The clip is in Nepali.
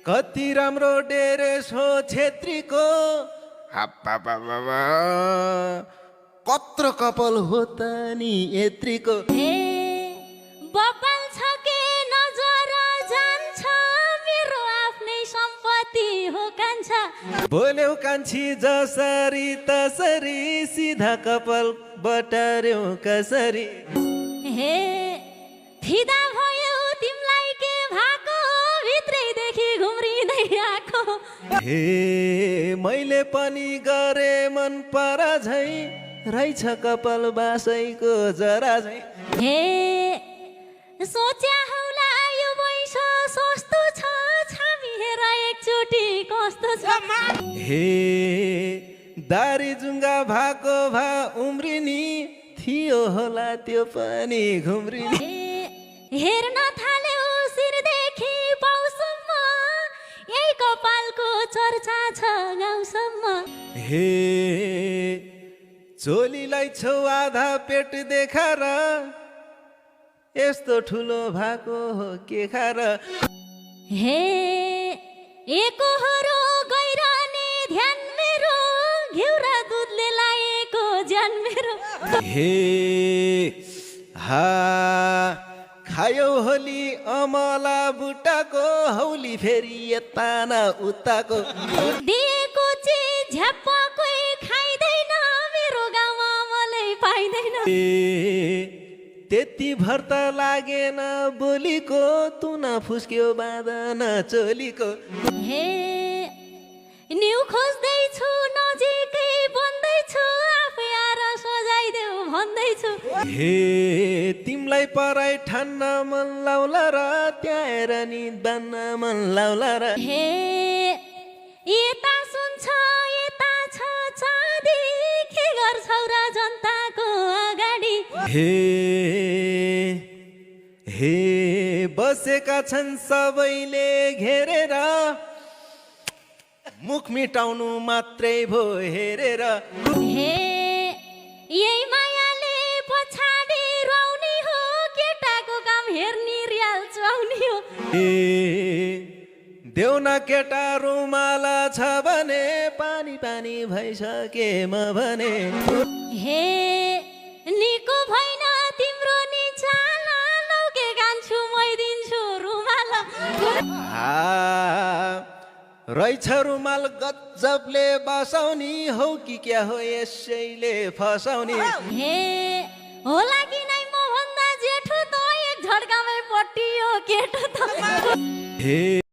कति राम्रो डेरेस हो छेत्रीको, हाप्पापापापा कत्रो कपाल हो त नि यत्रीको। हे बब्बल छ के नजर जान्छ, मेरो आफ्नै सम्पत्ति हो कान्छा। बोल्यौ कान्छी जसरी तसरी, सिधा कपाल बटार्यौ कसरी। हे फिदा भयो तिमलाई के भएको, भित्रैदेखि घुम्रिँदै आएको। हे मैले पनि गरे मन परा झै, रहेछ कपाल बासैको जरा झै। हे सोच्या हौला यो वैश सस्तो छ, छामी हेर एकचोटि कस्तो छ। हे दारी जुङ्गा भएको भा उम्रिनी, थियो होला त्यो पनि घुम्रिनी। हेर्न थाल्यो शिरदेखि पाउसम्म, यही कपालको चर्चा छ गाउँसम्म। हे चोलीलाई छौ आधा पेट देखार, यस्तो ठुलो भएको हो के खार। हे एकहोरो गइरहने ध्यान मेरो, घिउरा दुधले लाएको ज्यान मेरो। हे हा खायौ होली अमला बुट्टाको, हौली फेरि यता न उताको। दिएको चिज झ्याप्प कोही खाइँदैन, मेरो गाउँमा मलाई पाइँदैन। त्यति भर त लागेन बोलीको, तुना फुस्क्यो बाँधन चोलीको। हे न्यु खोज्दैछु नजिकै बन्दैछु, आफै आएर सजाइदेऊ भन्दैछु। हे तिमलाई पराई ठान्न मन लाउला र, त्यहाँ हेर नि बान्न मन लाउला र। हे यता सुन्छ यता छ चाँदी, के गर्छौ र जनताको अगाडि। हे बसेका छन् सबैले घेरेर, मुख मिटाउनु मात्रै भो हेरेर। हे यही मायाले पछाडि रौनी हो, केटाको काम हेर्ने रियाल चाउने हो। देऊ न केटा रुमाल छ भने, पानी पानी भइसके म भने। हे निको भएन तिम्रो नि चाल, लौके कान्छु मै दिन्छु रुमाल। रहेछ रुमाल गजबले बसाउने, हौ कि क्या हो यसैले फसाउने। हे होला कि नै म भन्दा जेठो त, एक झड्कामै पट्टियो केटो त।